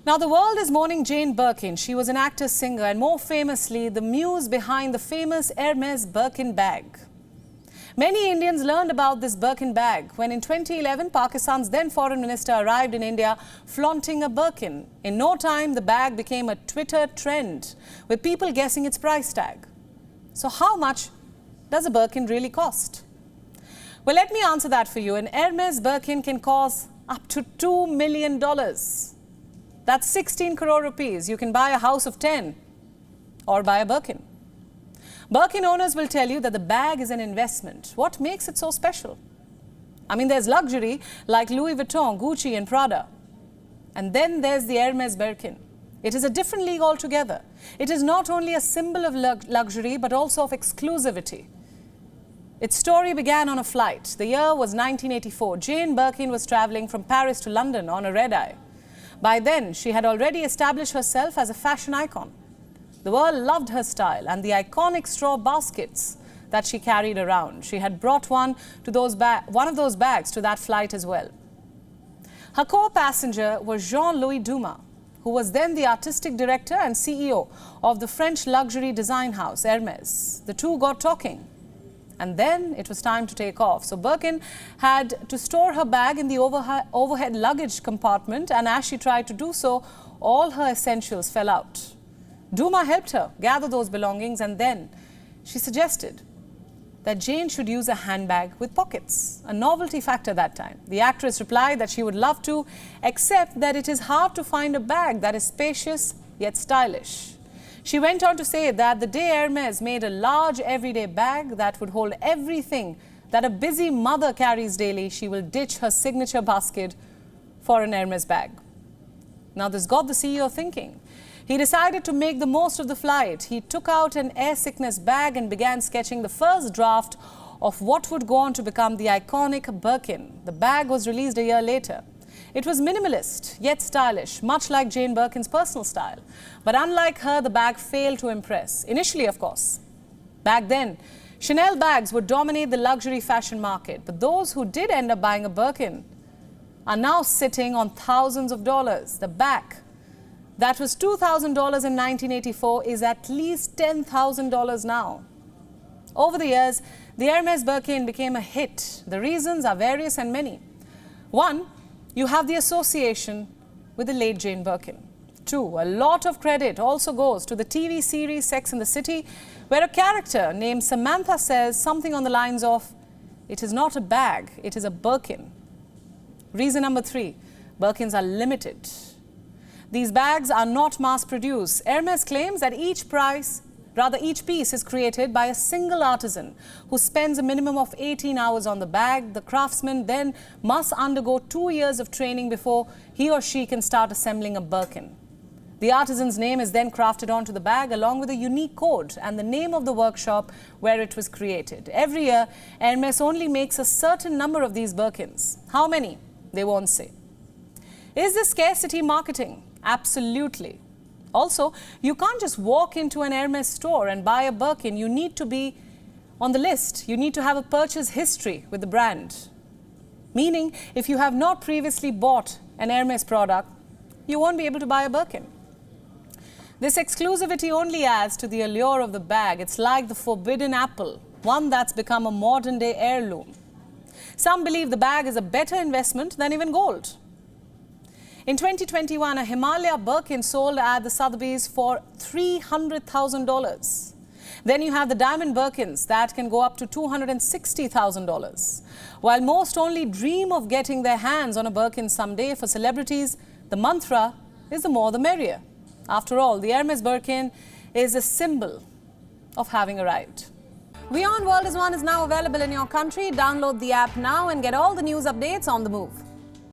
Now, the world is mourning Jane Birkin. She was an actor, singer, and more famously, the muse behind the famous Hermes Birkin bag. Many Indians learned about this Birkin bag when in 2011, Pakistan's then foreign minister arrived in India flaunting a Birkin. In no time, the bag became a Twitter trend, with people guessing its price tag. So how much does a Birkin really cost? Well, let me answer that for you. An Hermes Birkin can cost up to $2 million. That's 16 crore rupees. You can buy a house of 10 or buy a Birkin. Birkin owners will tell you that the bag is an investment. What makes it so special? I mean, there's luxury like Louis Vuitton, Gucci and Prada. And then there's the Hermes Birkin. It is a different league altogether. It is not only a symbol of luxury but also of exclusivity. Its story began on a flight. The year was 1984. Jane Birkin was traveling from Paris to London on a red-eye. By then, she had already established herself as a fashion icon. The world loved her style and the iconic straw baskets that she carried around. She had brought one of those bags to that flight as well. Her co-passenger was Jean-Louis Dumas, who was then the artistic director and CEO of the French luxury design house Hermes. The two got talking. And then it was time to take off. So Birkin had to store her bag in the overhead luggage compartment, and as she tried to do so, all her essentials fell out. Dumas helped her gather those belongings, and then she suggested that Jane should use a handbag with pockets, a novelty factor that time. The actress replied that she would love to, except that it is hard to find a bag that is spacious yet stylish. She went on to say that the day Hermes made a large everyday bag that would hold everything that a busy mother carries daily, she will ditch her signature basket for an Hermes bag. Now this got the CEO thinking. He decided to make the most of the flight. He took out an air sickness bag and began sketching the first draft of what would go on to become the iconic Birkin. The bag was released a year later. It was minimalist, yet stylish, much like Jane Birkin's personal style. But unlike her, the bag failed to impress. Initially, of course. Back then, Chanel bags would dominate the luxury fashion market. But those who did end up buying a Birkin are now sitting on thousands of dollars. The bag that was $2,000 in 1984 is at least $10,000 now. Over the years, the Hermes Birkin became a hit. The reasons are various and many. One, you have the association with the late Jane Birkin. Two, a lot of credit also goes to the TV series Sex and the City, where a character named Samantha says something on the lines of, "It is not a bag, it is a Birkin." Reason number three, Birkins are limited. These bags are not mass-produced. Hermes claims that each piece is created by a single artisan who spends a minimum of 18 hours on the bag. The craftsman then must undergo 2 years of training before he or she can start assembling a Birkin. The artisan's name is then crafted onto the bag along with a unique code and the name of the workshop where it was created. Every year, Hermes only makes a certain number of these Birkins. How many? They won't say. Is this scarcity marketing? Absolutely. Also, you can't just walk into an Hermes store and buy a Birkin. You need to be on the list. You need to have a purchase history with the brand. Meaning, if you have not previously bought an Hermes product, you won't be able to buy a Birkin. This exclusivity only adds to the allure of the bag. It's like the forbidden apple, one that's become a modern-day heirloom. Some believe the bag is a better investment than even gold. In 2021, a Himalaya Birkin sold at the Sotheby's for $300,000. Then you have the diamond Birkins that can go up to $260,000. While most only dream of getting their hands on a Birkin someday, for celebrities, the mantra is the more the merrier. After all, the Hermes Birkin is a symbol of having arrived. WION World is now available in your country. Download the app now and get all the news updates on the move.